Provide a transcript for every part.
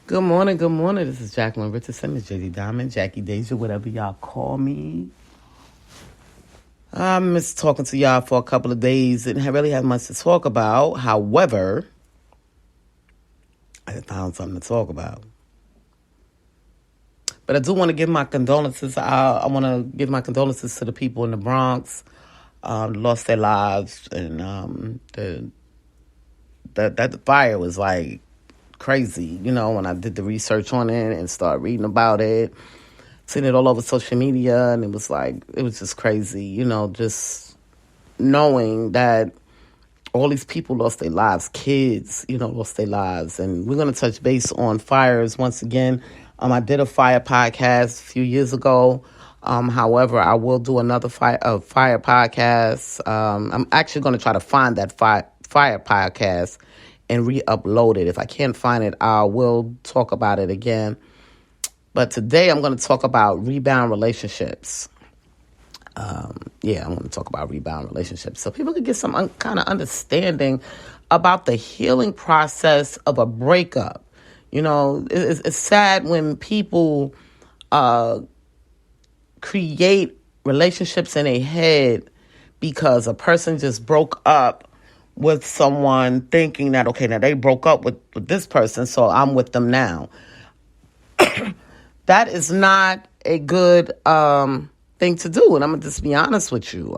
Good morning, good morning. This is Jacqueline Richardson, Miss JD Diamond, Jackie Deja, whatever y'all call me. I missed talking to y'all for a couple of days. Didn't really have much to talk about. However, I found something to talk about. But I do want to give my condolences. I want to give my condolences to the people in the Bronx, lost their lives, and that fire was like crazy. You know, when I did the research on it and started reading about it, seeing it all over social media, and it was just crazy. You know, just knowing that all these people lost their lives, kids, lost their lives. And we're going to touch base on fires once again. I did a fire podcast a few years ago. However, I will do another fire podcast. I'm actually going to try to find that fire podcast and re-upload it. If I can't find it, I will talk about it again. But today I'm going to talk about rebound relationships. I'm going to talk about rebound relationships so people can get some kind of understanding about the healing process of a breakup. You know, it's sad when people create relationships in their head because a person just broke up with someone thinking that, okay, now they broke up with this person, so I'm with them now. That is not a good thing to do. And I'm going to just be honest with you.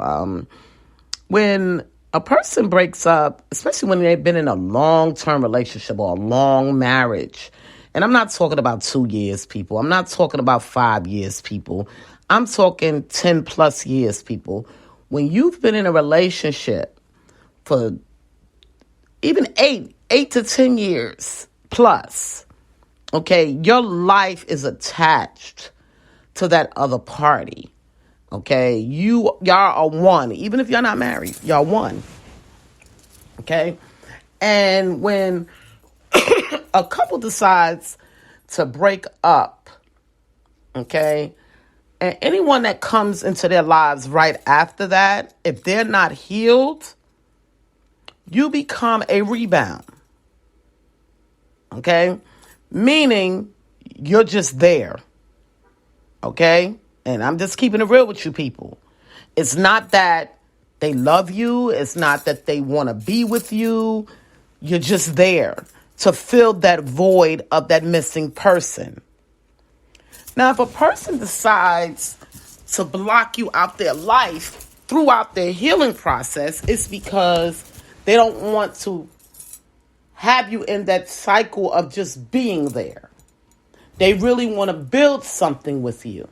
When a person breaks up, especially when they've been in a long-term relationship or a long marriage, and I'm not talking about 2 years, people. I'm not talking about 5 years, people. I'm talking 10 plus years, people. When you've been in a relationship for even 8 to 10 years plus, okay, your life is attached to that other party. Okay, y'all are one. Even if you're not married, y'all one. Okay, and when a couple decides to break up, okay, and anyone that comes into their lives right after that, if they're not healed, you become a rebound. Okay, meaning you're just there. Okay, and I'm just keeping it real with you people. It's not that they love you. It's not that they want to be with you. You're just there to fill that void of that missing person. Now, if a person decides to block you out their life throughout their healing process, it's because they don't want to have you in that cycle of just being there. They really want to build something with you.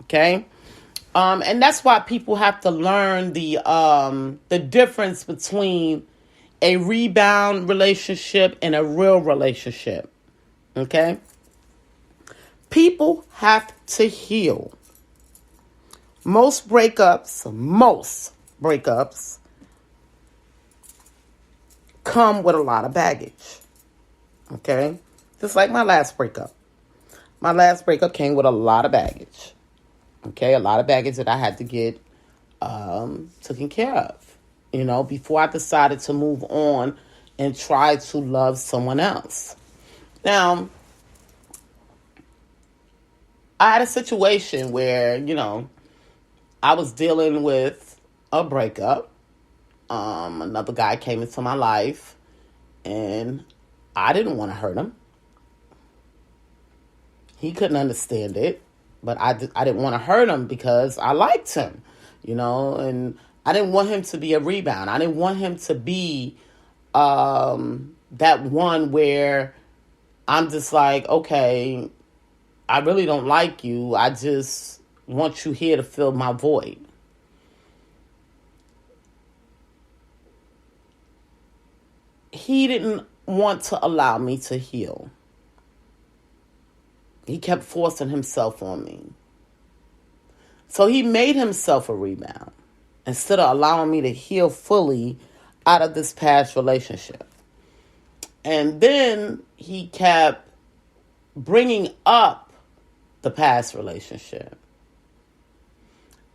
Okay? And that's why people have to learn the difference between a rebound relationship and a real relationship. Okay? People have to heal. Most breakups come with a lot of baggage. Okay? Just like my last breakup. My last breakup came with a lot of baggage. Okay? A lot of baggage that I had to get taken care of. You know, before I decided to move on and try to love someone else. Now, I had a situation where, I was dealing with a breakup. Another guy came into my life, and I didn't want to hurt him. He couldn't understand it, but I didn't want to hurt him because I liked him, and I didn't want him to be a rebound. I didn't want him to be that one where I'm just like, okay, I really don't like you. I just want you here to fill my void. He didn't want to allow me to heal. He kept forcing himself on me. So he made himself a rebound instead of allowing me to heal fully out of this past relationship. And then he kept bringing up the past relationship.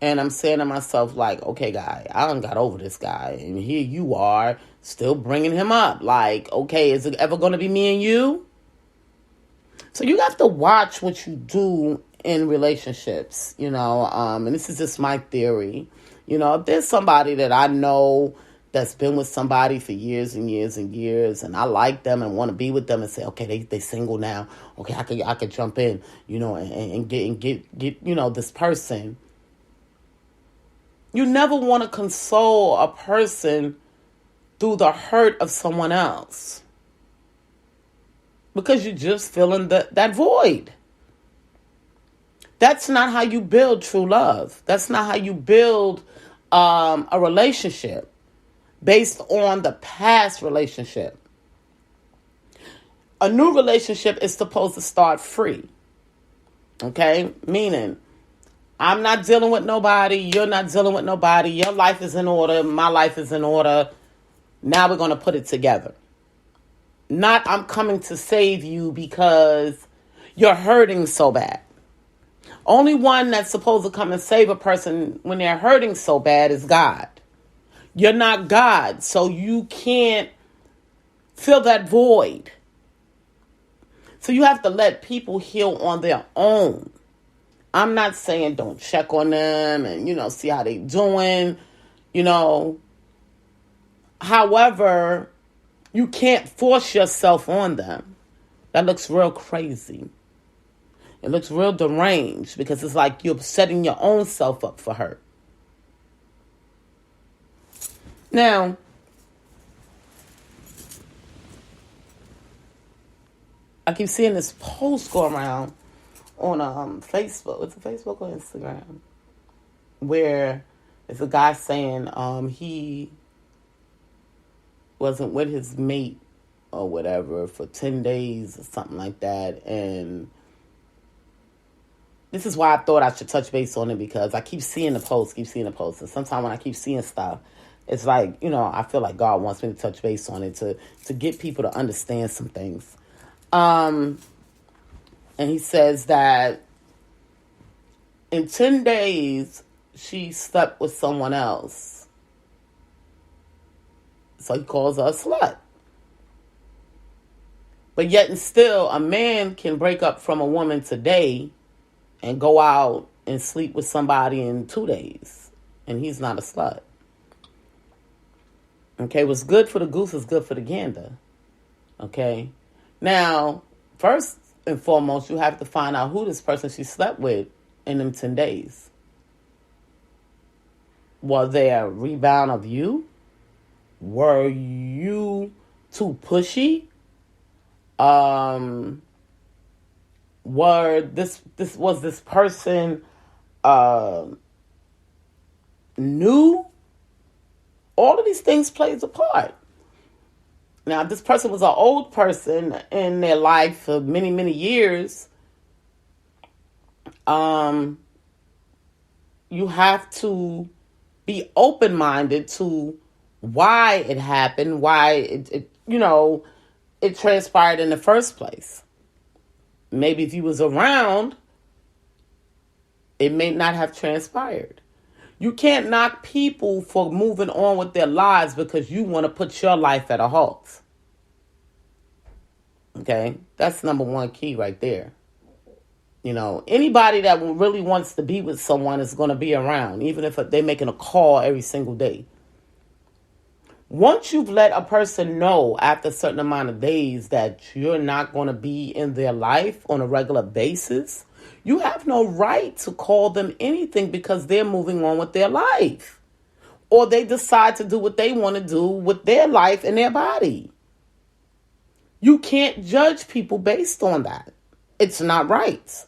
And I'm saying to myself, like, okay, guy, I done got over this guy. And here you are still bringing him up. Like, okay, is it ever going to be me and you? So you have to watch what you do in relationships, and this is just my theory. If there's somebody that I know that's been with somebody for years and years and years, and I like them and want to be with them and say, okay, they single now. Okay, I could jump in, and get this person. You never want to console a person through the hurt of someone else, because you're just filling that void. That's not how you build true love. That's not how you build a relationship based on the past relationship. A new relationship is supposed to start free. Okay? Meaning, I'm not dealing with nobody. You're not dealing with nobody. Your life is in order. My life is in order. Now we're going to put it together. Not I'm coming to save you because you're hurting so bad. Only one that's supposed to come and save a person when they're hurting so bad is God. You're not God, so you can't fill that void. So you have to let people heal on their own. I'm not saying don't check on them and, see how they doing, However, you can't force yourself on them. That looks real crazy. It looks real deranged, because it's like you're setting your own self up for hurt. Now, I keep seeing this post go around on Facebook. It's a Facebook or Instagram, where it's a guy saying he wasn't with his mate or whatever for 10 days or something like that. And this is why I thought I should touch base on it, because I keep seeing the posts. And sometimes when I keep seeing stuff, it's like, I feel like God wants me to touch base on it to get people to understand some things. And he says that in 10 days, she slept with someone else. So he calls her a slut. But yet and still, a man can break up from a woman today and go out and sleep with somebody in 2 days, and he's not a slut. Okay, what's good for the goose is good for the gander. Okay, now, first and foremost, you have to find out who this person she slept with in them 10 days. Was there a rebound of you? Were you too pushy? Was this person new? All of these things plays a part. Now, if this person was an old person in their life for many, many years, you have to be open-minded to why it happened, why it transpired in the first place. Maybe if you was around, it may not have transpired. You can't knock people for moving on with their lives because you want to put your life at a halt. Okay? That's number one key right there. Anybody that really wants to be with someone is going to be around, even if they're making a call every single day. Once you've let a person know after a certain amount of days that you're not going to be in their life on a regular basis, you have no right to call them anything because they're moving on with their life. Or they decide to do what they want to do with their life and their body. You can't judge people based on that. It's not right.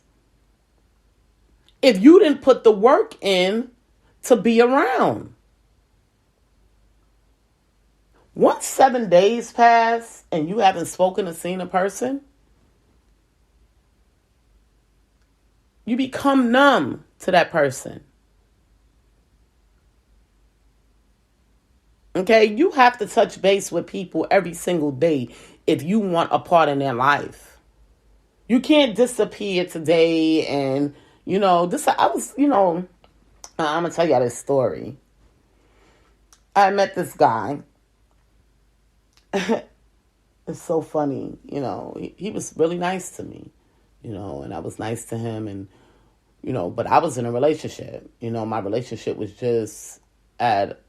If you didn't put the work in to be around. Once 7 days pass and you haven't spoken or seen a person, you become numb to that person. Okay, you have to touch base with people every single day if you want a part in their life. You can't disappear today and, I'm going to tell you this story. I met this guy. It's so funny, he was really nice to me. and I was nice to him, and, but I was in a relationship. My relationship was just at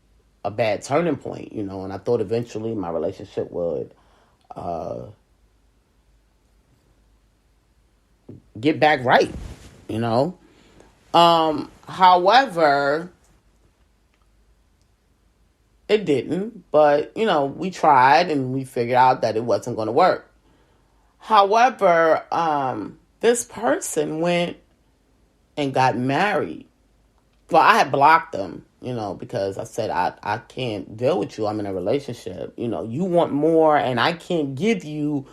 a bad turning point, and I thought eventually my relationship would get back right, However, it didn't, but, we tried and we figured out that it wasn't going to work. However, this person went and got married. Well, I had blocked them, because I said, I can't deal with you. I'm in a relationship. You want more and I can't give you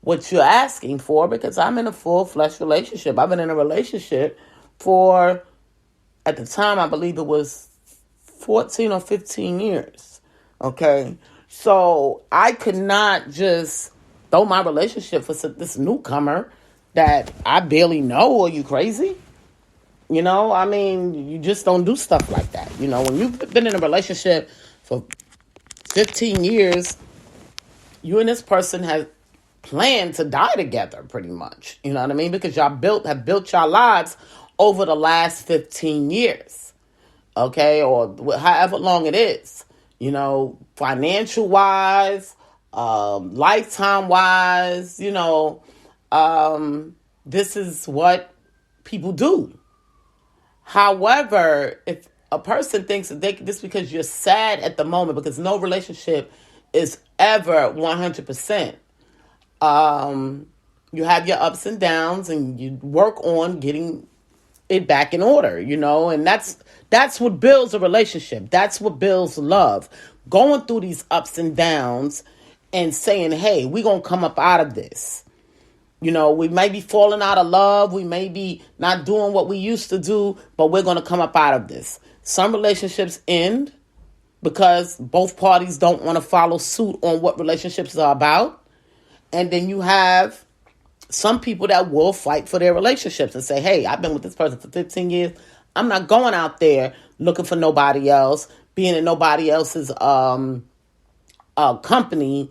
what you're asking for because I'm in a full-fledged relationship. I've been in a relationship for, at the time, I believe it was 14 or 15 years. Okay? So I could not just throw my relationship for this newcomer that I barely know. Are you crazy? You just don't do stuff like that. When you've been in a relationship for 15 years, you and this person have planned to die together pretty much. You know what I mean? Because y'all have built your lives over the last 15 years. Okay? Or however long it is. Financial wise, lifetime wise, this is what people do. However, if a person thinks that this because you're sad at the moment, because no relationship is ever 100%. You have your ups and downs and you work on getting it back in order, and that's what builds a relationship. That's what builds love. Going through these ups and downs and saying, hey, we're going to come up out of this. We may be falling out of love. We may be not doing what we used to do, but we're going to come up out of this. Some relationships end because both parties don't want to follow suit on what relationships are about. And then you have some people that will fight for their relationships and say, hey, I've been with this person for 15 years. I'm not going out there looking for nobody else, being in nobody else's company.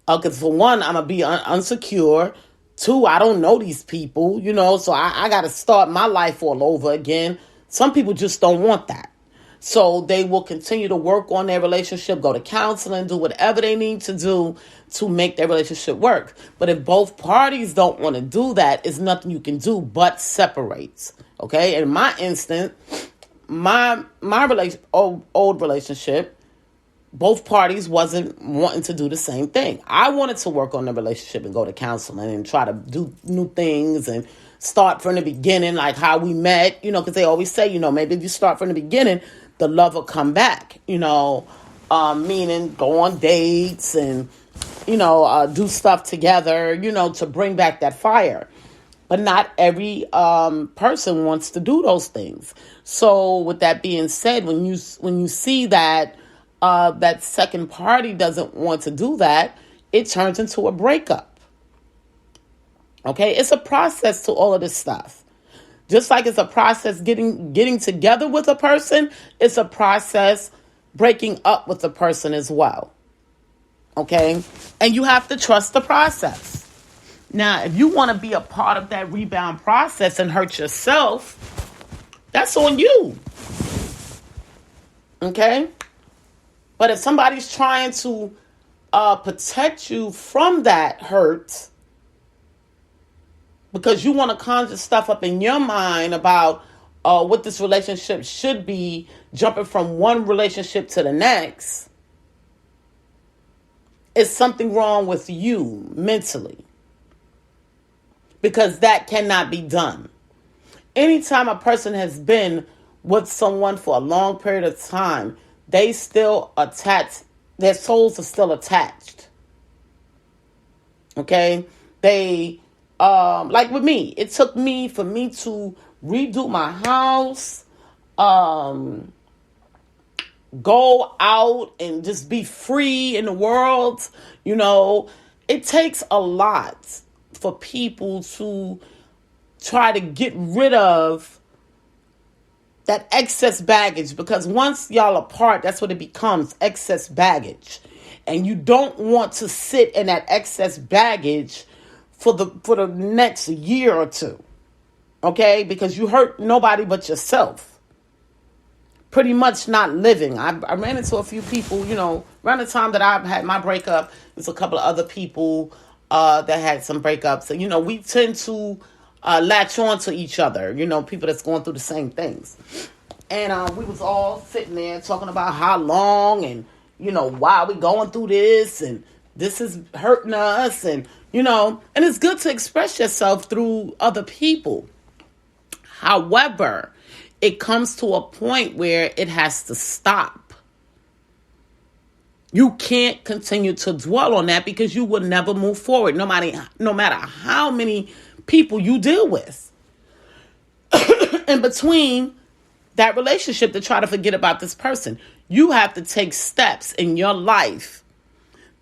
Because for one, I'm going to be unsecure. Two, I don't know these people, so I got to start my life all over again. Some people just don't want that. So they will continue to work on their relationship, go to counseling, do whatever they need to do to make their relationship work. But if both parties don't want to do that, it's nothing you can do but separate. Okay? In my instance, my old relationship, both parties wasn't wanting to do the same thing. I wanted to work on the relationship and go to counseling and try to do new things and start from the beginning, like how we met, because they always say, maybe if you start from the beginning, the love will come back, meaning go on dates and, do stuff together, to bring back that fire. But not every person wants to do those things. So with that being said, when you see that that second party doesn't want to do that, it turns into a breakup. Okay? It's a process to all of this stuff. Just like it's a process getting together with a person, it's a process breaking up with a person as well. Okay? And you have to trust the process. Now, if you want to be a part of that rebound process and hurt yourself, that's on you. Okay? But if somebody's trying to protect you from that hurt, because you want to conjure stuff up in your mind about what this relationship should be, jumping from one relationship to the next, it's something wrong with you mentally. Because that cannot be done. Anytime a person has been with someone for a long period of time, they still attached. Their souls are still attached. Okay? They, like with me, it took me for me to redo my house, go out and just be free in the world. It takes a lot for people to try to get rid of that excess baggage, because once y'all apart, that's what it becomes, excess baggage. And you don't want to sit in that excess baggage for the next year or two. Okay? Because you hurt nobody but yourself. Pretty much not living. I ran into a few people, around the time that I had my breakup. There's a couple of other people that had some breakups. So, we tend to latch on to each other, people that's going through the same things. And we was all sitting there talking about how long and, why we going through this and this is hurting us. And it's good to express yourself through other people. However, it comes to a point where it has to stop. You can't continue to dwell on that because you will never move forward, no matter how many people you deal with in between that relationship to try to forget about this person. You have to take steps in your life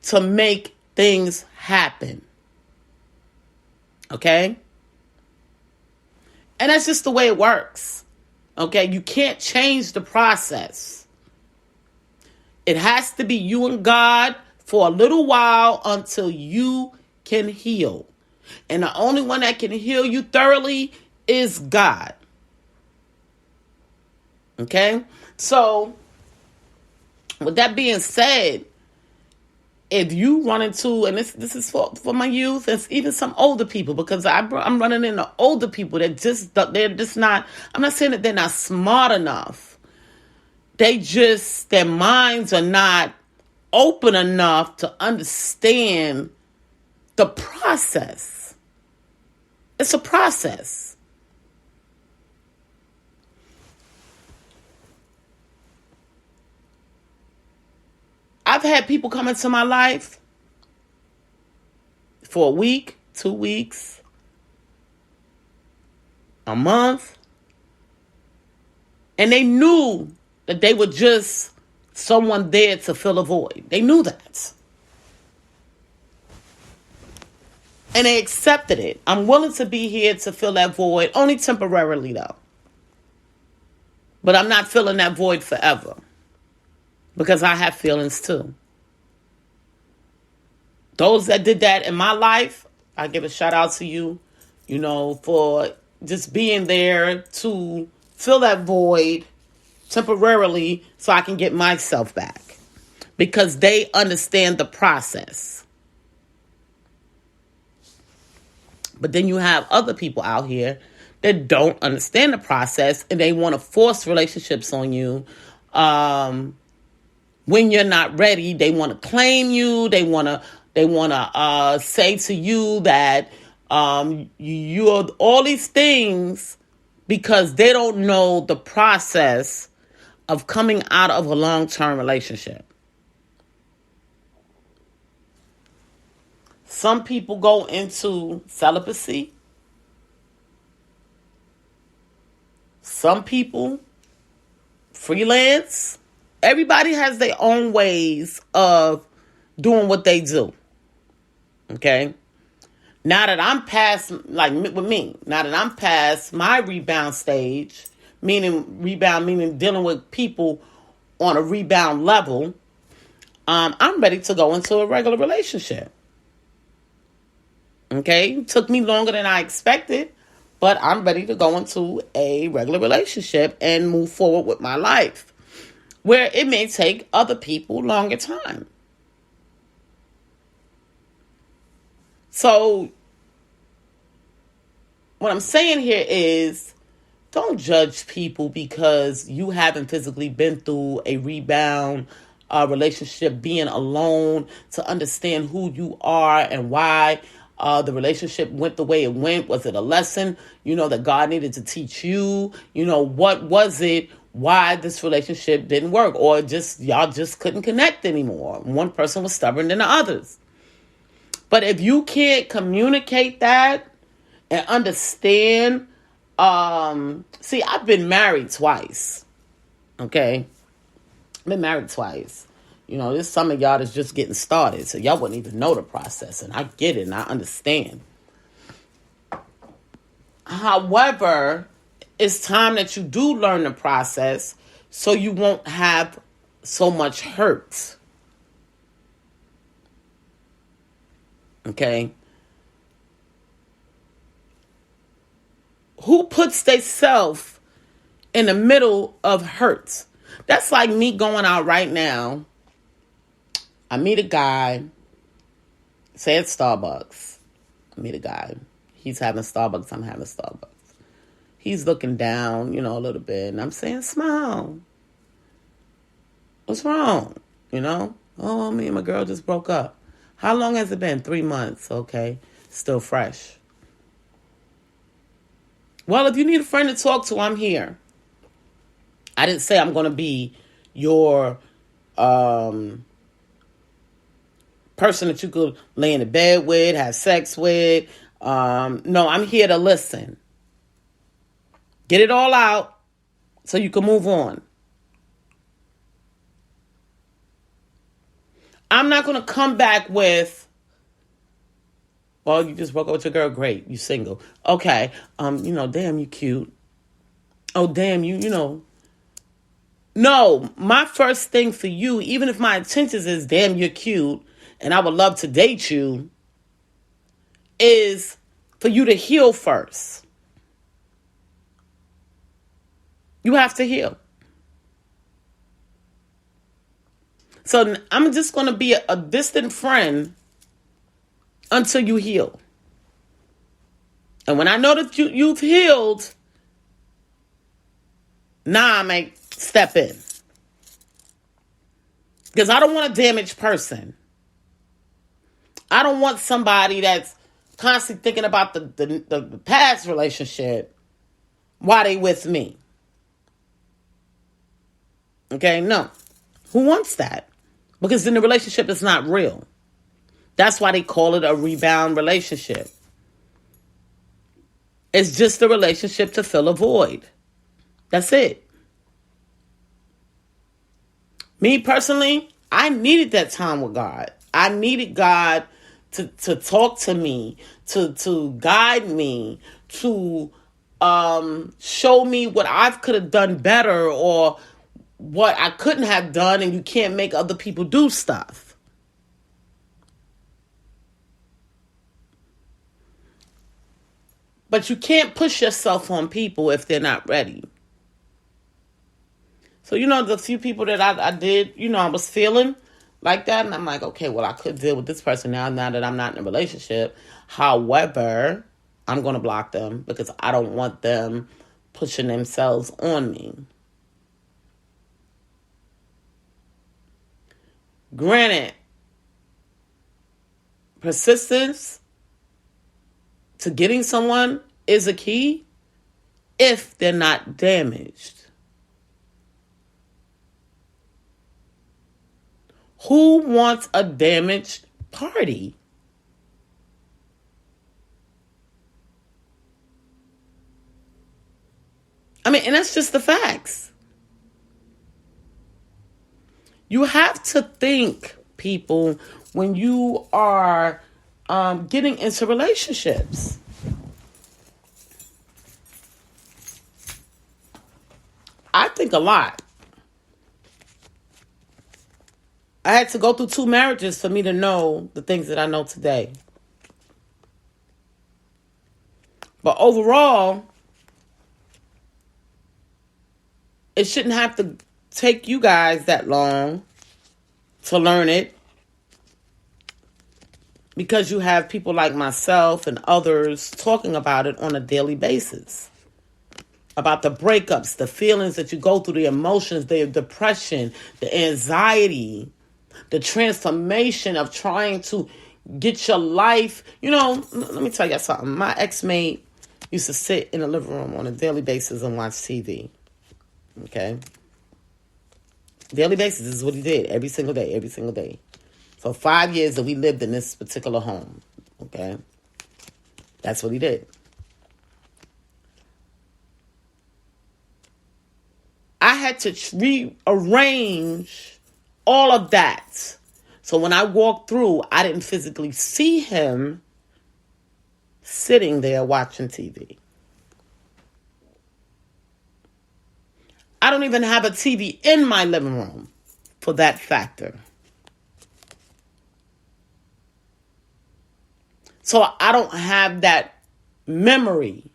to make things happen. Okay? And that's just the way it works. Okay? You can't change the process. It has to be you and God for a little while until you can heal. And the only one that can heal you thoroughly is God. Okay? So, with that being said, if you run into, and this is for my youth and even some older people, because I'm running into older people that they're just not, I'm not saying that they're not smart enough. Their minds are not open enough to understand the process. It's a process. I've had people come into my life for a week, 2 weeks, a month, and they knew that they were just someone there to fill a void. They knew that. And they accepted it. I'm willing to be here to fill that void, only temporarily though. But I'm not filling that void forever. Because I have feelings too. Those that did that in my life, I give a shout out to you, for just being there to fill that void temporarily so I can get myself back. Because they understand the process. But then you have other people out here that don't understand the process and they want to force relationships on you. When you're not ready, they want to claim you. They want to say to you that you're all these things because they don't know the process of coming out of a long-term relationship. Some people go into celibacy. Some people freelance. Everybody has their own ways of doing what they do. Okay? Now that I'm past, now that I'm past my rebound stage, meaning dealing with people on a rebound level, I'm ready to go into a regular relationship. Okay? It took me longer than I expected, but I'm ready to go into a regular relationship and move forward with my life. Where it may take other people longer time. So, what I'm saying here is, don't judge people because you haven't physically been through a rebound relationship, being alone, to understand who you are and why the relationship went the way it went. Was it a lesson, that God needed to teach you? What was it? Why this relationship didn't work, or y'all just couldn't connect anymore. One person was stubborn than the others. But if you can't communicate that and understand, I've been married twice. Okay, I've been married twice. There's some of y'all that's just getting started, so y'all wouldn't even know the process, and I get it and I understand. However, it's time that you do learn the process so you won't have so much hurt. Okay? Who puts themselves in the middle of hurt? That's like me going out right now. I meet a guy, say at Starbucks. I meet a guy. He's having Starbucks, I'm having Starbucks. He's looking down, a little bit. And I'm saying, smile. What's wrong? Oh, me and my girl just broke up. How long has it been? 3 months. Okay. Still fresh. Well, if you need a friend to talk to, I'm here. I didn't say I'm going to be your person that you could lay in the bed with, have sex with. No, I'm here to listen. Get it all out so you can move on. I'm not going to come back with, well, you just broke up with your girl. Great. You single. Okay. Damn, you cute. Oh, damn, you. No, my first thing for you, even if my intentions is, damn, you're cute, and I would love to date you, is for you to heal first. You have to heal. So I'm just going to be a distant friend until you heal. And when I know that you've healed, now I may step in. Because I don't want a damaged person. I don't want somebody that's constantly thinking about the past relationship while they with me. Okay, no. Who wants that? Because then the relationship is not real. That's why they call it a rebound relationship. It's just a relationship to fill a void. That's it. Me personally, I needed that time with God. I needed God to talk to me, to guide me, to show me what I could have done better or what I couldn't have done, and you can't make other people do stuff. But you can't push yourself on people if they're not ready. So, the few people that I did, I was feeling like that. And I'm like, okay, well, I could deal with this person now that I'm not in a relationship. However, I'm going to block them because I don't want them pushing themselves on me. Granted, persistence to getting someone is a key if they're not damaged. Who wants a damaged party? I mean, and that's just the facts. You have to think, people, when you are getting into relationships. I think a lot. I had to go through 2 marriages for me to know the things that I know today. But overall, it shouldn't have to take you guys that long to learn it, because you have people like myself and others talking about it on a daily basis. About the breakups, the feelings that you go through, the emotions, the depression, the anxiety, the transformation of trying to get your life. Let me tell you something. My ex-mate used to sit in the living room on a daily basis and watch TV. Okay? Daily basis, this is what he did every single day. For 5 years that we lived in this particular home. Okay? That's what he did. I had to rearrange all of that. So when I walked through, I didn't physically see him sitting there watching TV. I don't even have a TV in my living room for that factor. So I don't have that memory.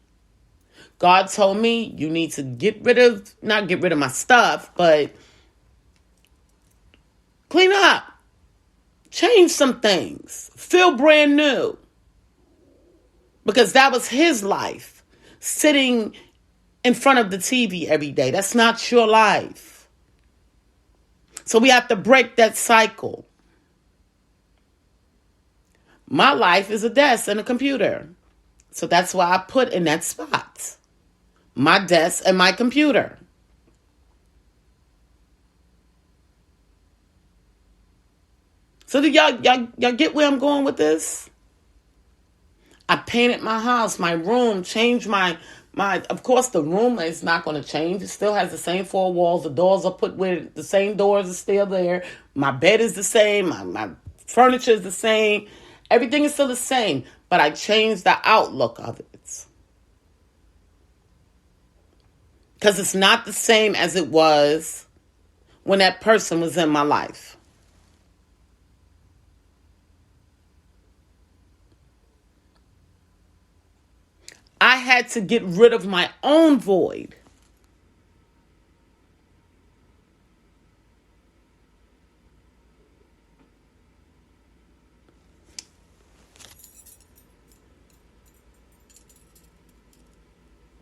God told me you need to not get rid of my stuff, but clean up, change some things, feel brand new. Because that was his life, sitting in front of the TV every day. That's not your life. So we have to break that cycle. My life is a desk and a computer. So that's why I put in that spot. My desk and my computer. So do y'all get where I'm going with this? I painted my house, my room, changed my, of course the room is not going to change. It still has the same four walls. The doors are put where the same doors are still there. My bed is the same. My furniture is the same. Everything is still the same. But I changed the outlook of it. Because it's not the same as it was when that person was in my life. I had to get rid of my own void.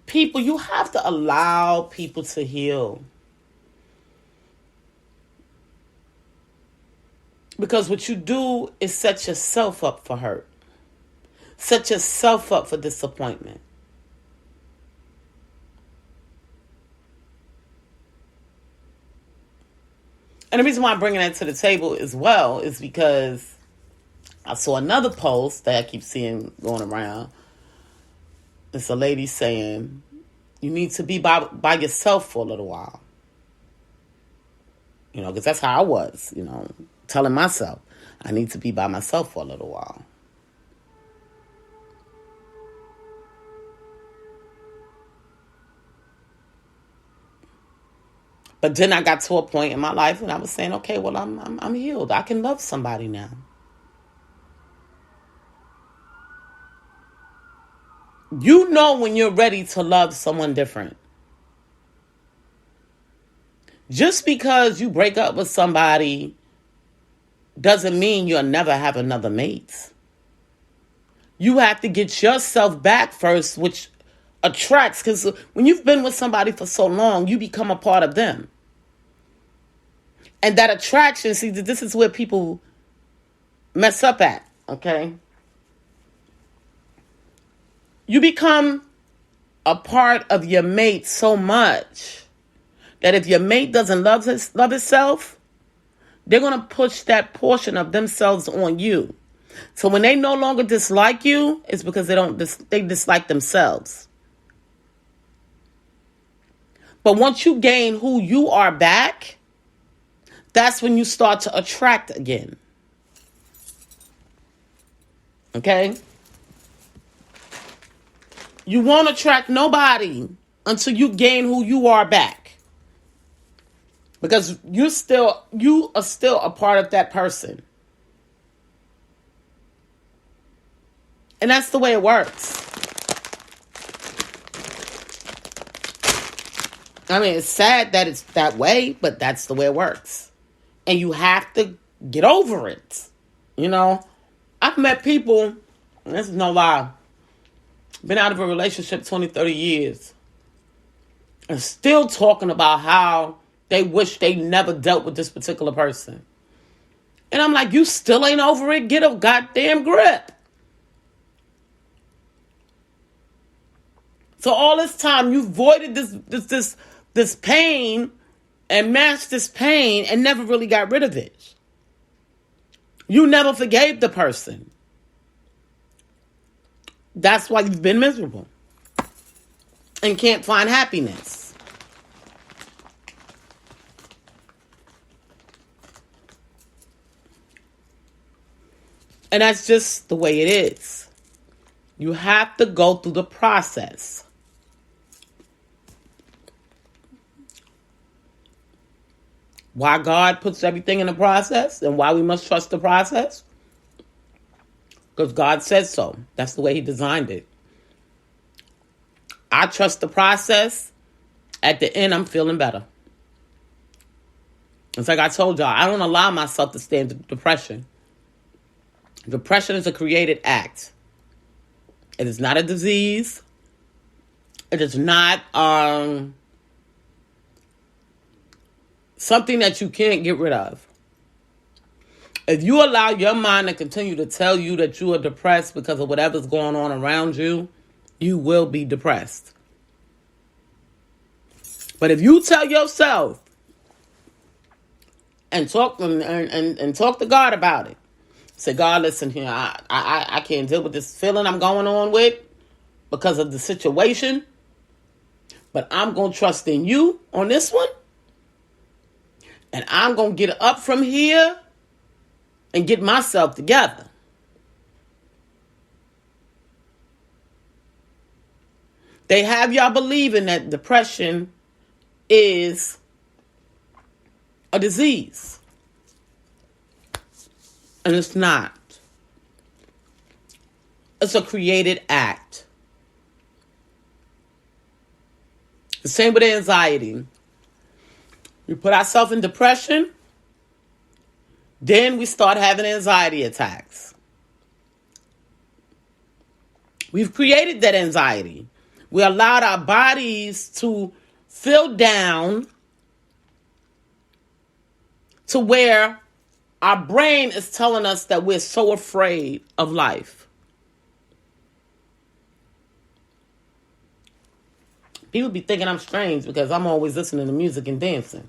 People, you have to allow people to heal. Because what you do is set yourself up for hurt. Set yourself up for disappointment. And the reason why I'm bringing that to the table as well is because I saw another post that I keep seeing going around. It's a lady saying, you need to be by yourself for a little while. You know, because that's how I was, telling myself, I need to be by myself for a little while. But then I got to a point in my life when I was saying, okay, well, I'm healed. I can love somebody now. You know when you're ready to love someone different. Just because you break up with somebody doesn't mean you'll never have another mate. You have to get yourself back first, which attracts, because when you've been with somebody for so long, you become a part of them. And that attraction, see, this is where people mess up at, okay? You become a part of your mate so much that if your mate doesn't love itself, they're going to push that portion of themselves on you. So when they no longer dislike you, it's because they dislike themselves. But once you gain who you are back, that's when you start to attract again. Okay? You won't attract nobody until you gain who you are back. Because you are still a part of that person. And that's the way it works. I mean, it's sad that it's that way, but that's the way it works. And you have to get over it. I've met people, and this is no lie, been out of a relationship 20, 30 years, and still talking about how they wish they never dealt with this particular person. And I'm like, you still ain't over it? Get a goddamn grip. So all this time you voided this pain and masked this pain and never really got rid of it. You never forgave the person. That's why you've been miserable and can't find happiness. And that's just the way it is. You have to go through the process. Why God puts everything in the process and why we must trust the process? Because God said so. That's the way he designed it. I trust the process. At the end, I'm feeling better. It's like I told y'all, I don't allow myself to stay in depression. Depression is a created act. It is not a disease. It is not something that you can't get rid of. If you allow your mind to continue to tell you that you are depressed because of whatever's going on around you, you will be depressed. But if you tell yourself and talk to God about it, say, God, listen here, I can't deal with this feeling I'm going on with because of the situation, but I'm going to trust in you on this one, and I'm going to get up from here and get myself together. They have y'all believing that depression is a disease. And it's not. It's a created act. The same with anxiety. We put ourselves in depression, then we start having anxiety attacks. We've created that anxiety. We allowed our bodies to feel down to where our brain is telling us that we're so afraid of life. People be thinking I'm strange because I'm always listening to music and dancing.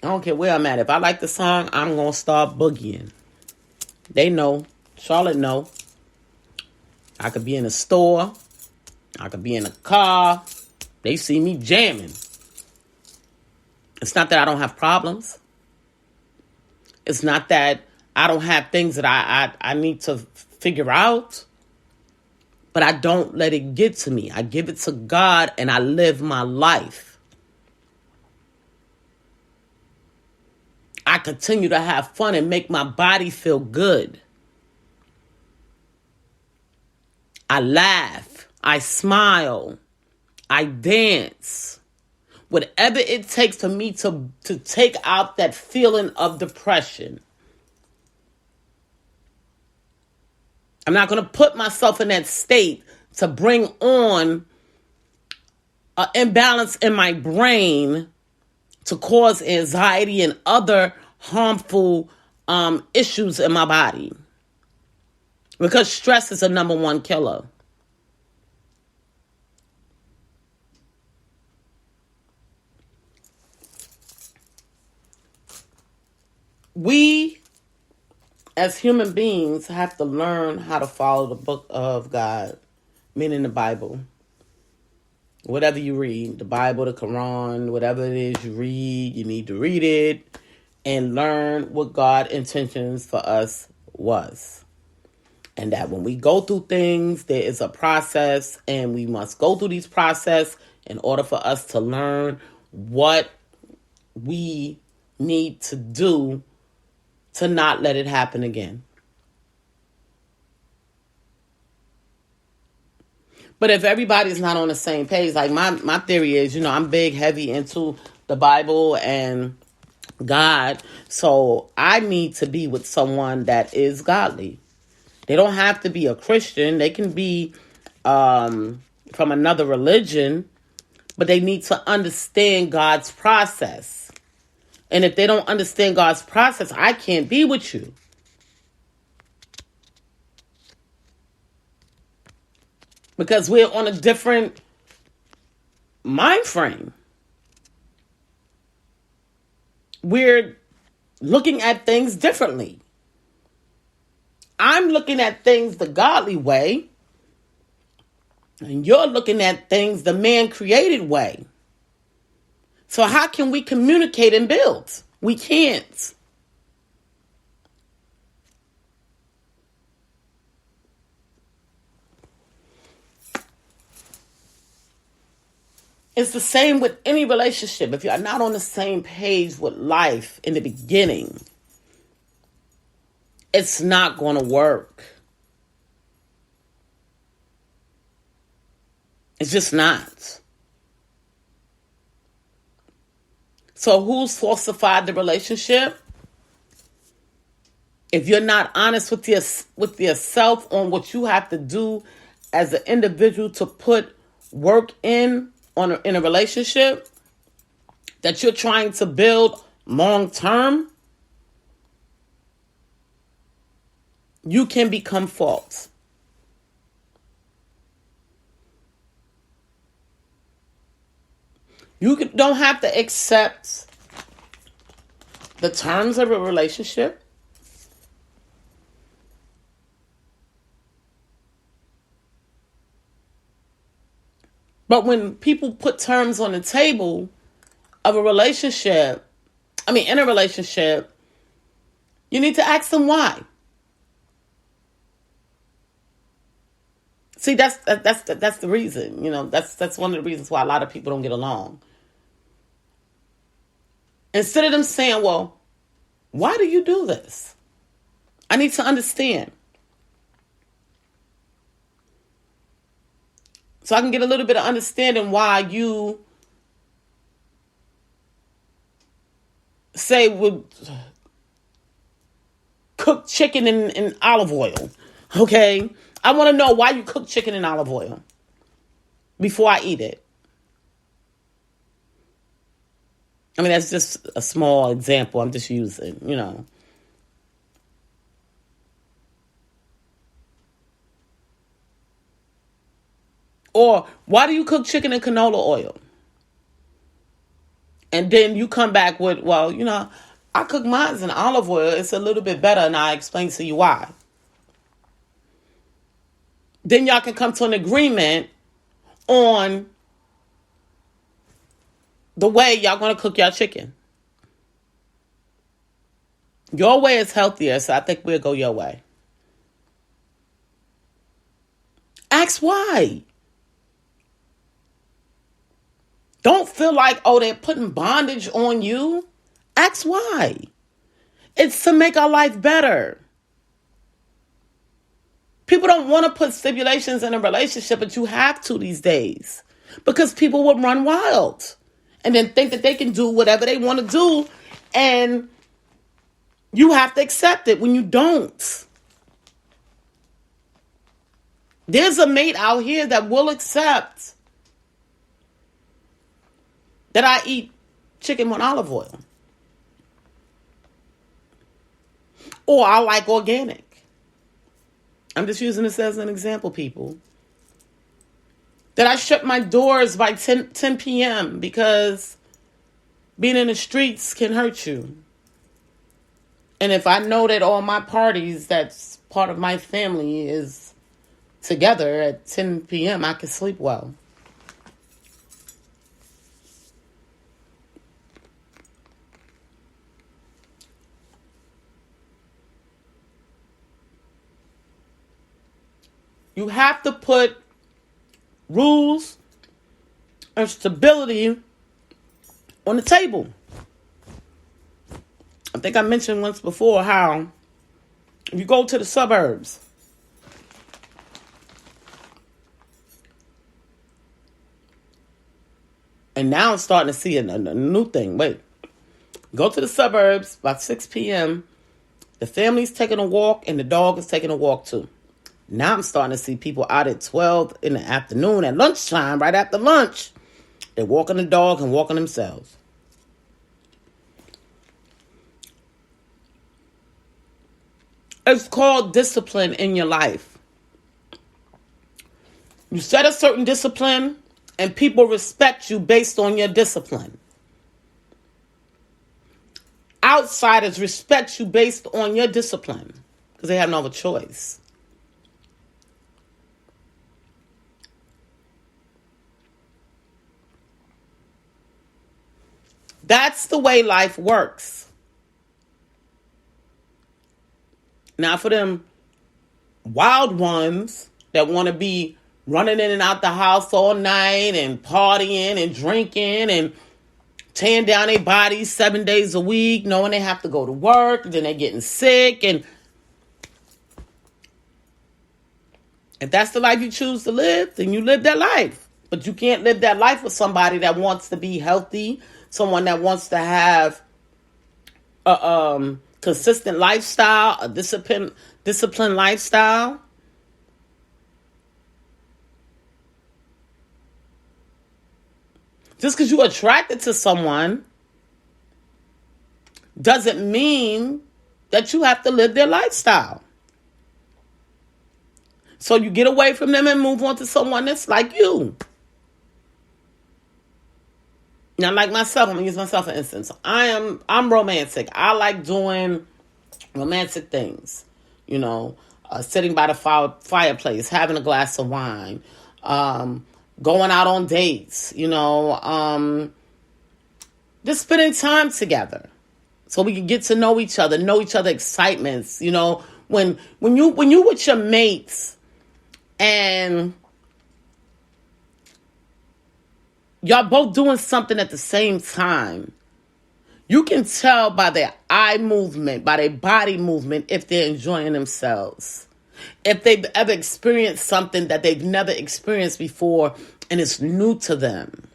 I don't care where I'm at. If I like the song, I'm going to start boogieing. They know. Charlotte know. I could be in a store. I could be in a car. They see me jamming. It's not that I don't have problems. It's not that I don't have things that I need to figure out. But I don't let it get to me. I give it to God and I live my life. I continue to have fun and make my body feel good. I laugh. I smile. I dance. Whatever it takes for me to take out that feeling of depression. I'm not going to put myself in that state to bring on an imbalance in my brain to cause anxiety and other harmful issues in my body. Because stress is a number one killer. We, as human beings, have to learn how to follow the book of God, meaning the Bible. Whatever you read, the Bible, the Quran, whatever it is you read, you need to read it and learn what God's intentions for us was. And that when we go through things, there is a process, and we must go through these process in order for us to learn what we need to do to not let it happen again. But if everybody's not on the same page, like my theory is, I'm big, heavy into the Bible and God. So I need to be with someone that is godly. They don't have to be a Christian. They can be from another religion, but they need to understand God's process. And if they don't understand God's process, I can't be with you. Because we're on a different mind frame. We're looking at things differently. I'm looking at things the godly way, and you're looking at things the man-created way. So how can we communicate and build? We can't. It's the same with any relationship. If you're not on the same page with life in the beginning, it's not going to work. It's just not. So who's falsified the relationship? If you're not honest with yourself on what you have to do as an individual to put work in a relationship that you're trying to build long term, you can become false. You don't have to accept the terms of a relationship. But when people put terms on the table of a relationship, in a relationship, you need to ask them why. See, that's the reason. That's one of the reasons why a lot of people don't get along. Instead of them saying, well, why do you do this? I need to understand. So I can get a little bit of understanding why you say would cook chicken in olive oil. Okay? I want to know why you cook chicken in olive oil before I eat it. That's just a small example I'm just using. Or why do you cook chicken in canola oil? And then you come back with, well, I cook mine in olive oil. It's a little bit better, and I explain to you why. Then y'all can come to an agreement on the way y'all going to cook your chicken. Your way is healthier, so I think we'll go your way. Ask why. Don't feel like, they're putting bondage on you. Ask why. It's to make our life better. People don't want to put stipulations in a relationship, but you have to these days. Because people will run wild. And then think that they can do whatever they want to do. And you have to accept it when you don't. There's a mate out here that will accept that I eat chicken with olive oil. Or I like organic. I'm just using this as an example, people. That I shut my doors by 10 p.m. because being in the streets can hurt you. And if I know that all my parties that's part of my family is together at 10 p.m., I can sleep well. You have to put rules and stability on the table. I think I mentioned once before how if you go to the suburbs, and now I'm starting to see a new thing. Wait, go to the suburbs by 6 p.m. The family's taking a walk and the dog is taking a walk too. Now I'm starting to see people out at 12 in the afternoon at lunchtime, right after lunch. They're walking the dog and walking themselves. It's called discipline in your life. You set a certain discipline and people respect you based on your discipline. Outsiders respect you based on your discipline because they have no other choice. That's the way life works. Now, for them wild ones that want to be running in and out the house all night and partying and drinking and tearing down their bodies 7 days a week, knowing they have to go to work, then they're getting sick. And if that's the life you choose to live, then you live that life. But you can't live that life with somebody that wants to be healthy, someone that wants to have a consistent lifestyle, a disciplined lifestyle. Just because you're attracted to someone doesn't mean that you have to live their lifestyle. So you get away from them and move on to someone that's like you. Now, like myself, I'm going to use myself for instance. I'm romantic. I like doing romantic things. You know, sitting by the fireplace, having a glass of wine, going out on dates, you know, just spending time together so we can get to know each other excitements. You know, when you with your mates and y'all both doing something at the same time, you can tell by their eye movement, by their body movement, if they're enjoying themselves. If they've ever experienced something that they've never experienced before and it's new to them.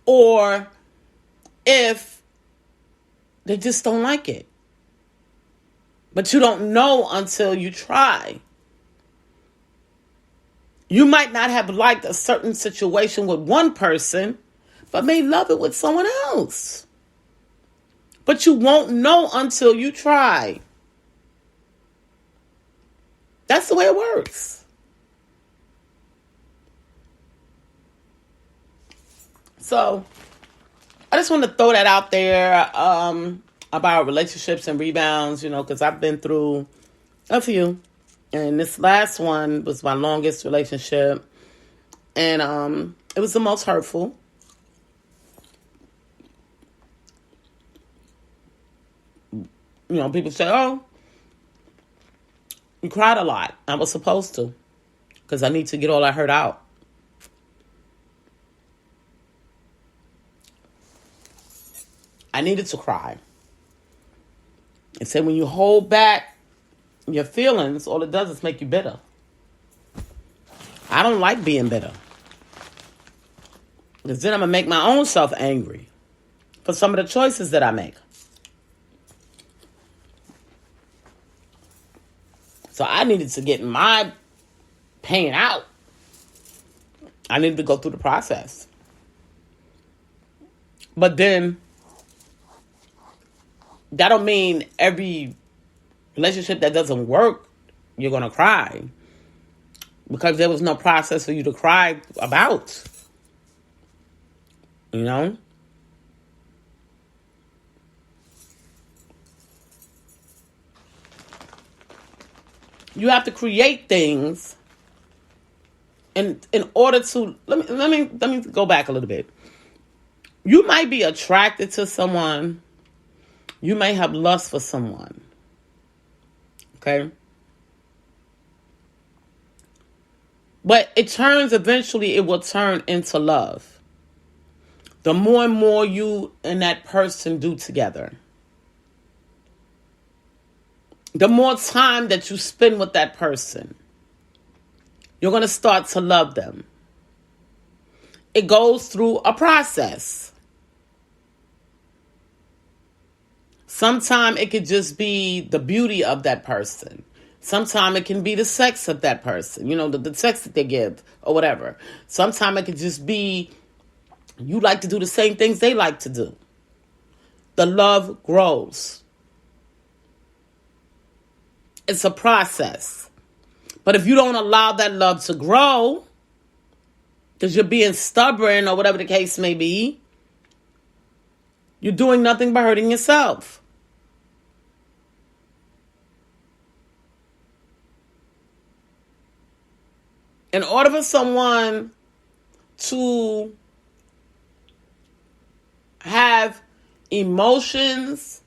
Or if they just don't like it. But you don't know until you try. You might not have liked a certain situation with one person, but may love it with someone else. But you won't know until you try. That's the way it works. So, I just want to throw that out there about relationships and rebounds, you know, because I've been through a few. And this last one was my longest relationship. And it was the most hurtful. You know, people say, oh, you cried a lot. I was supposed to. Because I need to get all that hurt out. I needed to cry. And say when you hold back your feelings, all it does is make you bitter. I don't like being bitter. Because then I'm going to make my own self angry for some of the choices that I make. So I needed to get my pain out. I needed to go through the process. But then, that don't mean every relationship that doesn't work, you're going to cry. Because there was no process for you to cry about. You know? You have to create things in order to... Let me go back a little bit. You might be attracted to someone. You may have lust for someone. Okay? But eventually it will turn into love. The more and more you and that person do together. The more time that you spend with that person. You're going to start to love them. It goes through a process. Sometimes it could just be the beauty of that person. Sometimes it can be the sex of that person. You know, the sex that they give or whatever. Sometimes it could just be you like to do the same things they like to do. The love grows. It's a process. But if you don't allow that love to grow, because you're being stubborn or whatever the case may be, you're doing nothing but hurting yourself. In order for someone to have emotions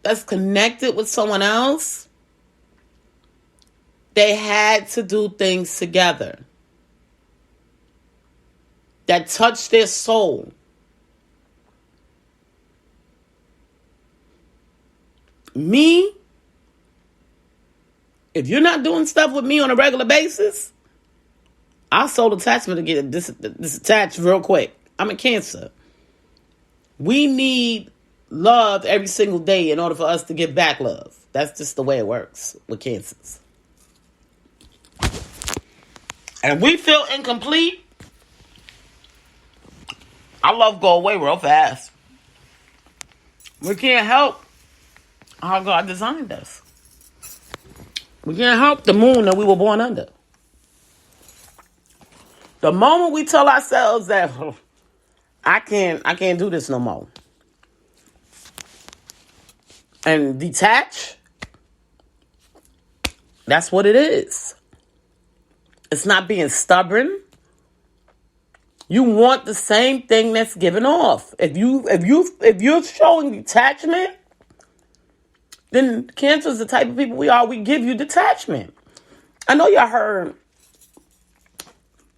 that's connected with someone else, they had to do things together that touched their soul. Me, if you're not doing stuff with me on a regular basis, Our soul attachment to get disattached real quick. I'm a Cancer. We need love every single day in order for us to get back love. That's just the way it works with Cancers. And we feel incomplete. Our love go away real fast. We can't help how God designed us. We can't help the moon that we were born under. The moment we tell ourselves that I can't do this no more, and detach, that's what it is. It's not being stubborn. You want the same thing that's given off. If you're showing detachment, then Cancer is the type of people we are. We give you detachment. I know y'all heard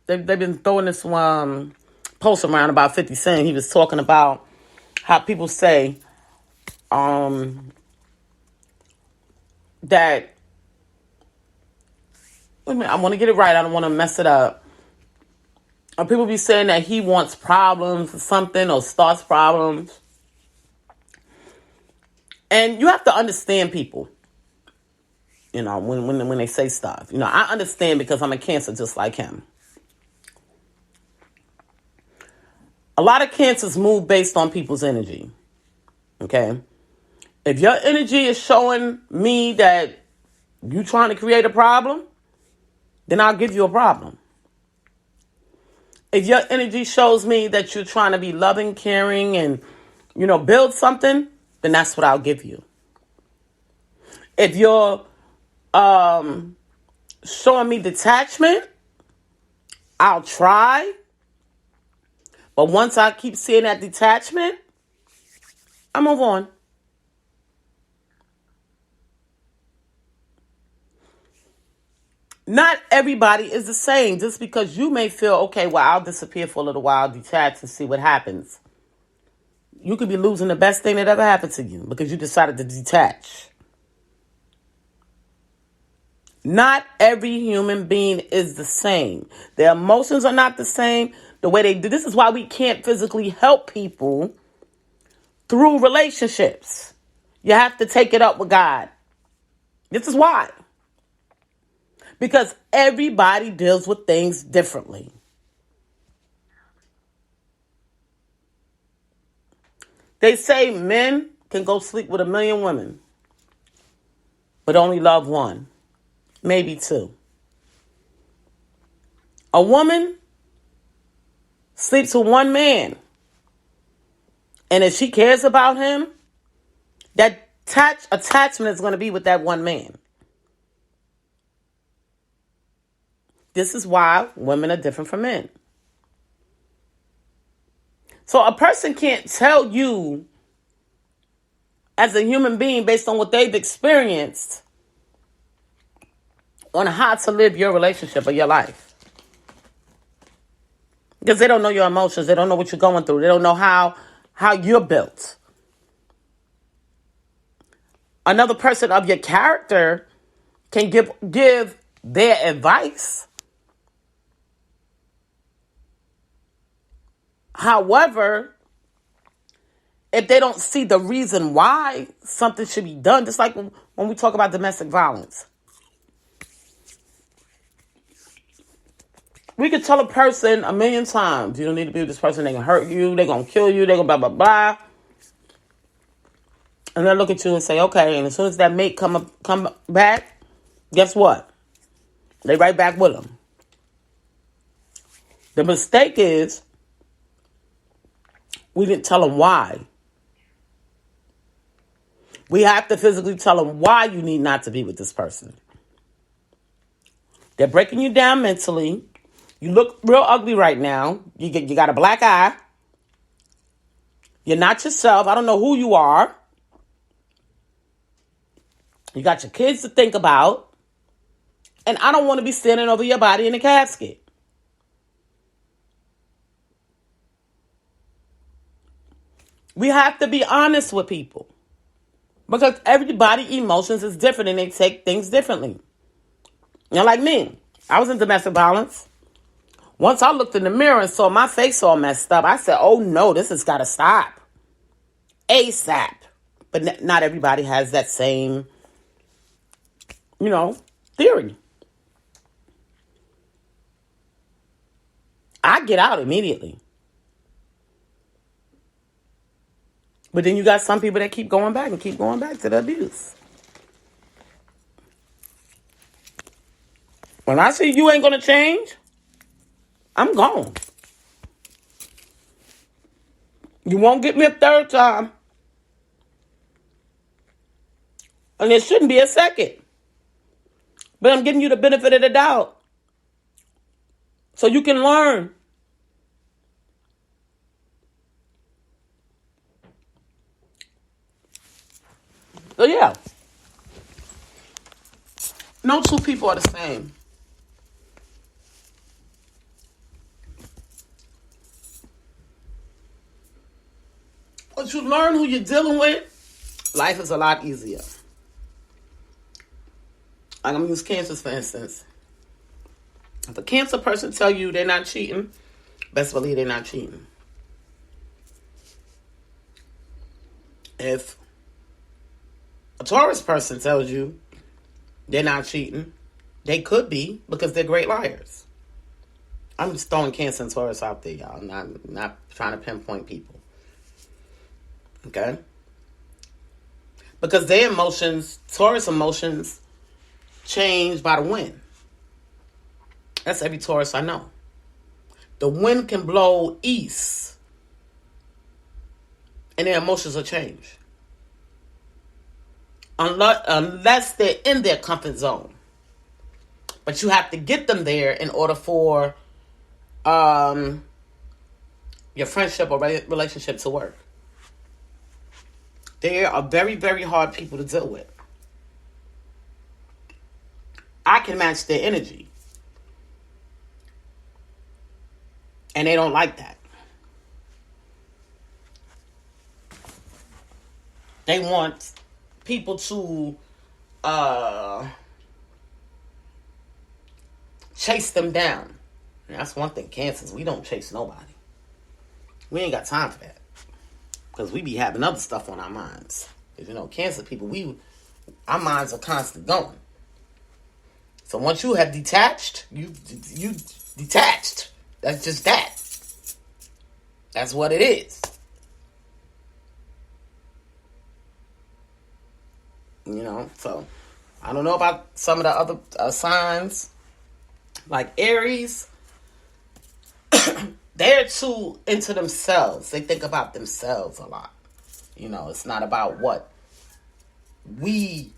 they've been throwing this post around about 50 Cent. He was talking about how people say that. Wait a minute, I want to get it right. I don't want to mess it up. Or people be saying that he wants problems or something, or starts problems. And you have to understand people, you know, when they say stuff. You know, I understand because I'm a Cancer just like him. A lot of Cancers move based on people's energy. Okay? If your energy is showing me that you're trying to create a problem, then I'll give you a problem. If your energy shows me that you're trying to be loving, caring, and, you know, build something, then that's what I'll give you. If you're showing me detachment, I'll try. But once I keep seeing that detachment, I move on. Not everybody is the same. Just because you may feel, okay, well, I'll disappear for a little while, detach, and see what happens. You could be losing the best thing that ever happened to you because you decided to detach. Not every human being is the same. Their emotions are not the same. The way they do. This is why we can't physically help people through relationships. You have to take it up with God. This is why. Because everybody deals with things differently. They say men can go sleep with 1,000,000 women, but only love one, maybe two. A woman sleeps with one man, and if she cares about him, that attachment is going to be with that one man. This is why women are different from men. So a person can't tell you as a human being based on what they've experienced on how to live your relationship or your life. Because they don't know your emotions. They don't know what you're going through. They don't know how you're built. Another person of your character can give their advice. However, if they don't see the reason why something should be done, just like when we talk about domestic violence. We could tell a person 1,000,000 times, you don't need to be with this person, they're going to hurt you, they're going to kill you, they're going to blah, blah, blah. And then look at you and say, okay, and as soon as that mate come back, guess what? They right back with them. The mistake is, we didn't tell them why. We have to physically tell them why you need not to be with this person. They're breaking you down mentally. You look real ugly right now. You got a black eye. You're not yourself. I don't know who you are. You got your kids to think about. And I don't want to be standing over your body in a casket. We have to be honest with people. Because everybody's emotions is different and they take things differently. You know, like me. I was in domestic violence. Once I looked in the mirror and saw my face all messed up, I said, oh no, this has got to stop. ASAP. But not everybody has that same, theory. I get out immediately. But then you got some people that keep going back to the abuse. When I see you ain't going to change, I'm gone. You won't get me a third time. And it shouldn't be a second. But I'm giving you the benefit of the doubt. So you can learn. So yeah. No two people are the same. Once you learn who you're dealing with, life is a lot easier. I'm going to use cancers, for instance. If a cancer person tell you they're not cheating, best believe they're not cheating. If a Taurus person tells you they're not cheating, they could be, because they're great liars. I'm just throwing Cancer and Taurus out there, y'all. I'm not trying to pinpoint people. Okay? Because their emotions, Taurus emotions, change by the wind. That's every Taurus I know. The wind can blow east, and their emotions will change. Unless they're in their comfort zone. But you have to get them there in order for your friendship or relationship to work. They are very, very hard people to deal with. I can match their energy. And they don't like that. They want people to chase them down. And that's one thing, Cancers, we don't chase nobody. We ain't got time for that. Because we be having other stuff on our minds. Because, Cancer people, our minds are constantly going. So once you have detached, you detached. That's just that. That's what it is. So I don't know about some of the other signs. Like Aries, they're too into themselves. They think about themselves a lot. It's not about what we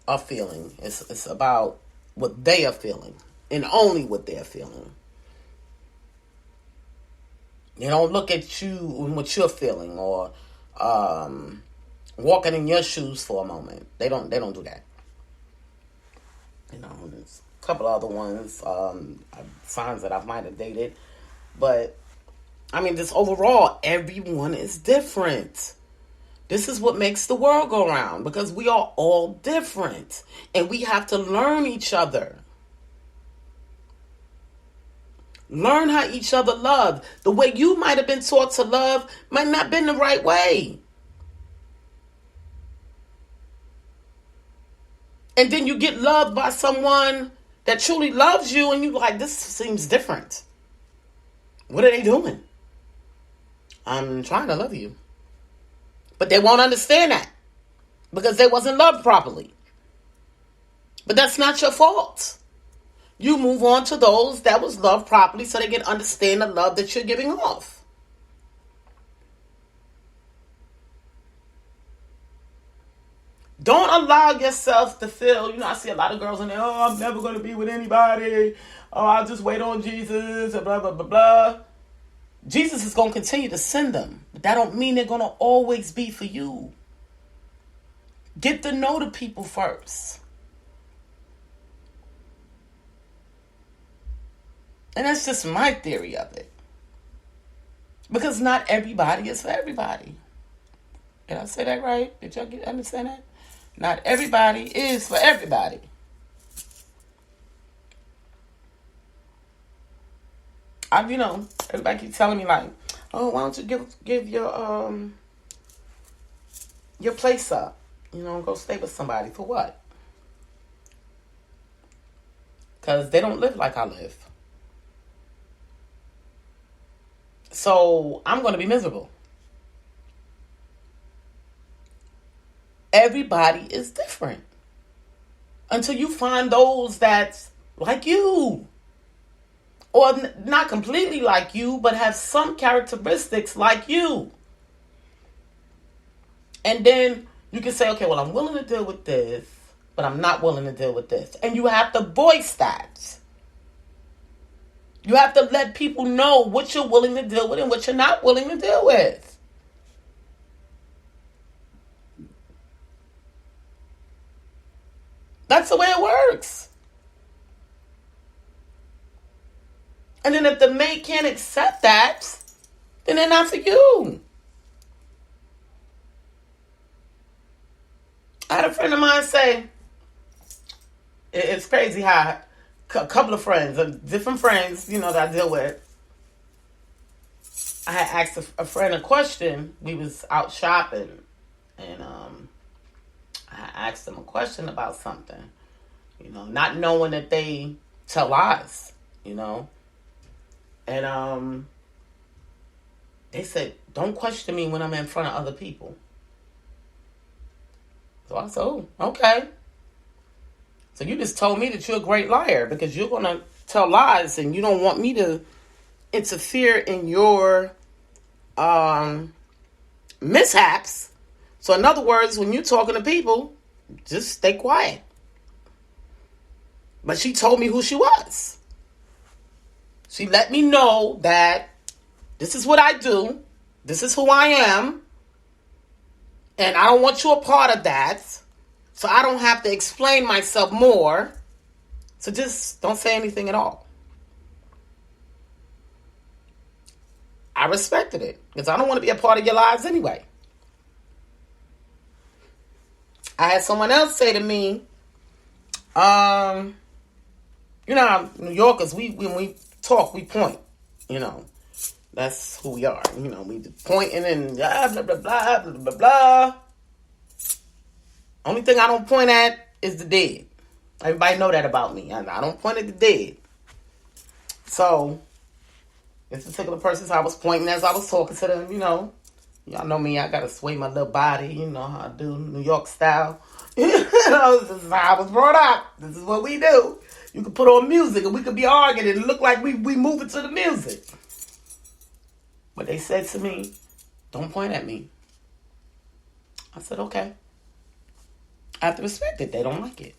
are feeling. It's about what they are feeling, and only what they're feeling. They don't look at you and what you're feeling, or walking in your shoes for a moment. They don't do that. There's a couple other ones, signs that I might have dated. But, just overall, everyone is different. This is what makes the world go round, because we are all different. And we have to learn each other. Learn how each other love. The way you might have been taught to love might not have been the right way. And then you get loved by someone that truly loves you, and you're like, this seems different. What are they doing? I'm trying to love you. But they won't understand that, because they wasn't loved properly. But that's not your fault. You move on to those that was loved properly, so they can understand the love that you're giving off. Don't allow yourself to feel, I see a lot of girls in there, I'm never going to be with anybody. I'll just wait on Jesus, blah, blah, blah, blah. Jesus is going to continue to send them. But that don't mean they're going to always be for you. Get to know the people first. And that's just my theory of it. Because not everybody is for everybody. Did I say that right? Did y'all understand that? Not everybody is for everybody. Everybody keeps telling me like, oh, why don't you give your place up? Go stay with somebody. For what? Because they don't live like I live. So I'm going to be miserable. Everybody is different. Until you find those that's like you. Or not completely like you, but have some characteristics like you. And then you can say, okay, well, I'm willing to deal with this, but I'm not willing to deal with this. And you have to voice that. You have to let people know what you're willing to deal with and what you're not willing to deal with. That's the way it works. And then if the mate can't accept that, then they're not for you. I had a friend of mine say, it's crazy how a couple of friends, different friends, that I deal with, I had asked a friend a question. We was out shopping, and I asked them a question about something, not knowing that they tell lies, and they said, don't question me when I'm in front of other people. So I said, oh, okay. So you just told me that you're a great liar because you're going to tell lies and you don't want me to interfere in your mishaps. So in other words, when you're talking to people, just stay quiet. But she told me who she was. She let me know that this is what I do. This is who I am. And I don't want you a part of that. So I don't have to explain myself more. So just don't say anything at all. I respected it because I don't want to be a part of your lives anyway. I had someone else say to me, New Yorkers, when we talk, we point, That's who we are. We pointing and blah, blah, blah, blah, blah, blah, blah. Only thing I don't point at is the dead. Everybody know that about me. I don't point at the dead. So, this particular person, I was pointing as I was talking to them, Y'all know me, I got to sway my little body, how I do, New York style. This is how I was brought up. This is what we do. You can put on music and we could be arguing and it look like we moving to the music. But they said to me, don't point at me. I said, okay. I have to respect it. They don't like it.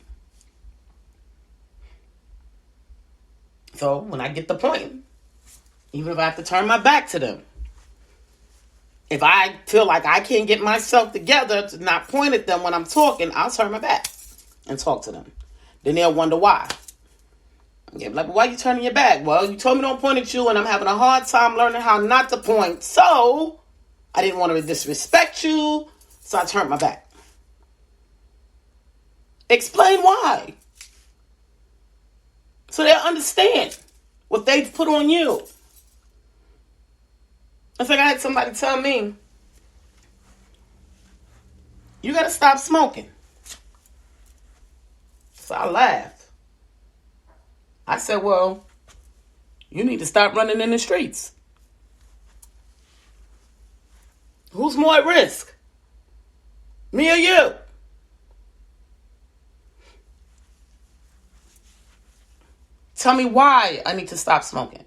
So when I get the point, even if I have to turn my back to them, if I feel like I can't get myself together to not point at them when I'm talking, I'll turn my back and talk to them. Then they'll wonder why. Yeah, like, why are you turning your back? Well, you told me don't point at you, and I'm having a hard time learning how not to point. So, I didn't want to disrespect you, so I turned my back. Explain why. So they'll understand what they've put on you. It's like I had somebody tell me, you got to stop smoking. So I laughed. I said, well, you need to stop running in the streets. Who's more at risk? Me or you? Tell me why I need to stop smoking.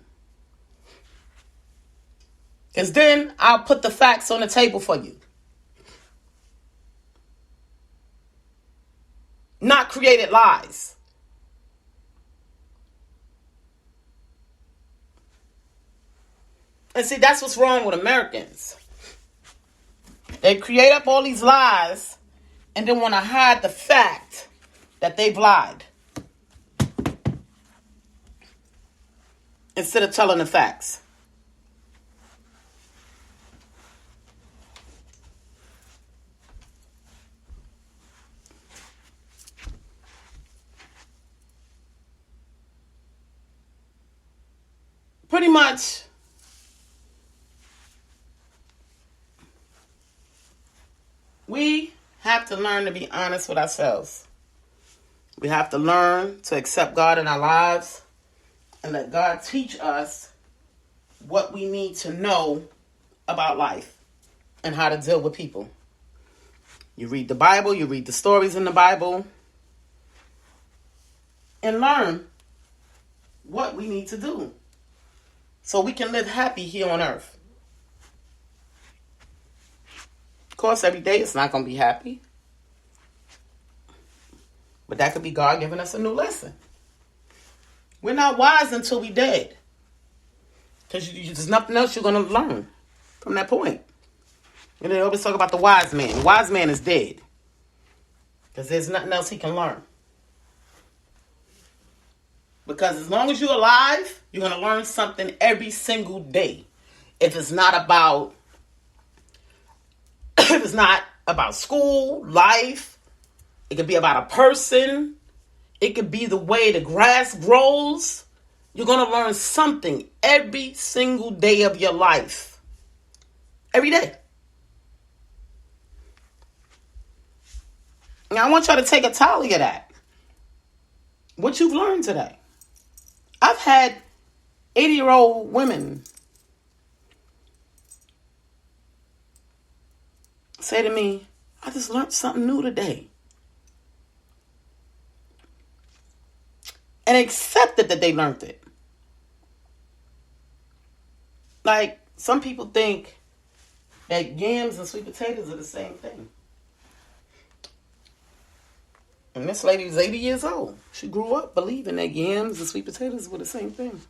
Because then I'll put the facts on the table for you. Not created lies. And see, that's what's wrong with Americans. They create up all these lies and then want to hide the fact that they've lied. Instead of telling the facts. pretty much we have to learn to be honest with ourselves. We have to learn to accept God in our lives and let God teach us what we need to know about life and how to deal with people. You read the Bible, you read the stories in the Bible, and learn what we need to do so we can live happy here on earth. Of course, every day it's not going to be happy. But that could be God giving us a new lesson. We're not wise until we're dead. Because there's nothing else you're going to learn from that point. And they always talk about the wise man. The wise man is dead. Because there's nothing else he can learn. Because as long as you're alive, you're going to learn something every single day. If it's not about school, life, it could be about a person. It could be the way the grass grows. You're going to learn something every single day of your life. Every day. Now, I want y'all to take a tally of that. What you've learned today. I've had 80-year-old women say to me, I just learned something new today. And accepted that they learned it. Like, some people think that yams and sweet potatoes are the same thing. And this lady was 80 years old. She grew up believing that yams and sweet potatoes were the same thing.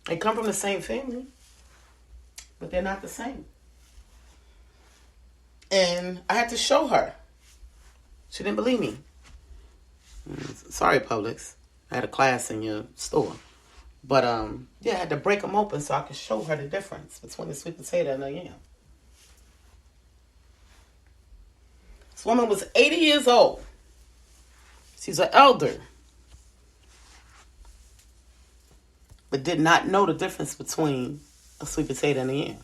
They come from the same family, but they're not the same. And I had to show her. She didn't believe me. Sorry, Publix. I had a class in your store. But, I had to break them open so I could show her the difference between the sweet potato and the yam. This woman was 80 years old. She's an elder. But did not know the difference between a sweet potato and a yam.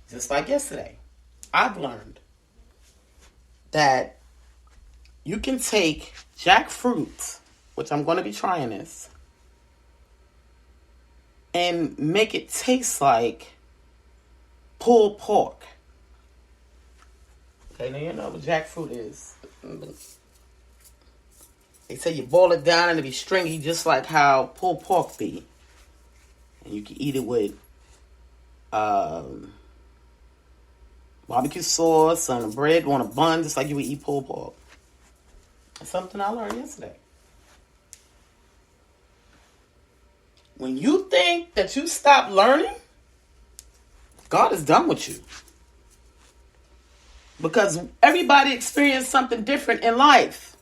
Just like yesterday, I've learned that you can take jackfruit, which I'm going to be trying this, and make it taste like pulled pork. Okay, now you know what jackfruit is. They say you boil it down and it be stringy just like how pulled pork be. And you can eat it with barbecue sauce on a bread, on a bun, just like you would eat pulled pork. That's something I learned yesterday. When you think that you stop learning, God is done with you. Because everybody experienced something different in life.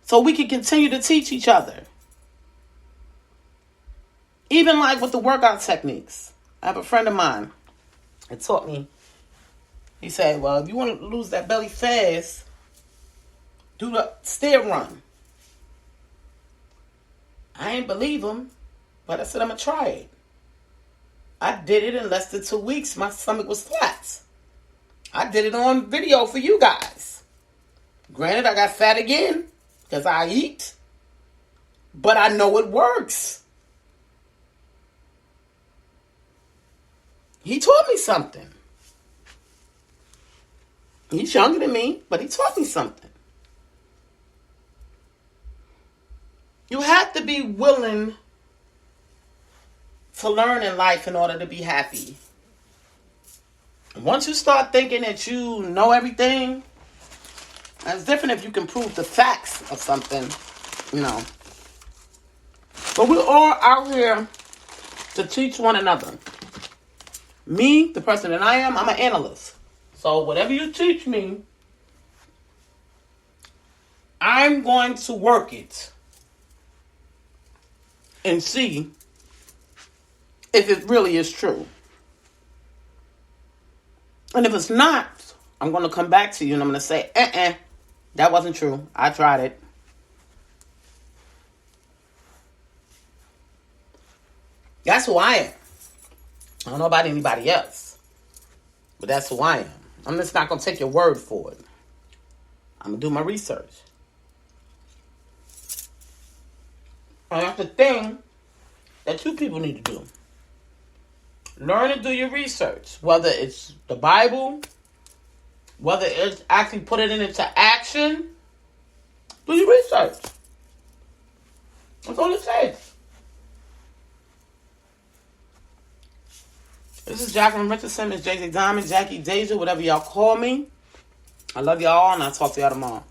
So we can continue to teach each other. Even like with the workout techniques. I have a friend of mine that taught me. He said, well, if you want to lose that belly fast, do the stair run. I ain't believe him, but I said, I'm going to try it. I did it in less than 2 weeks. My stomach was flat. I did it on video for you guys. Granted, I got fat again because I eat, but I know it works. He taught me something. He's younger than me, but he taught me something. You have to be willing to learn in life in order to be happy. Once you start thinking that you know everything, it's different if you can prove the facts of something, you know. But we're all out here to teach one another. Me, the person that I am, I'm an analyst. So whatever you teach me, I'm going to work it and see if it really is true. And if it's not, I'm going to come back to you and I'm going to say, that wasn't true. I tried it. That's who I am. I don't know about anybody else, but that's who I am. I'm just not going to take your word for it. I'm going to do my research. And that's the thing that you people need to do. Learn to do your research. Whether it's the Bible, whether it's actually put it into action, do your research. That's all it takes. This is Jacqueline Richardson, Miss JJ Diamond, Jackie Deja, whatever y'all call me. I love y'all, and I'll talk to y'all tomorrow.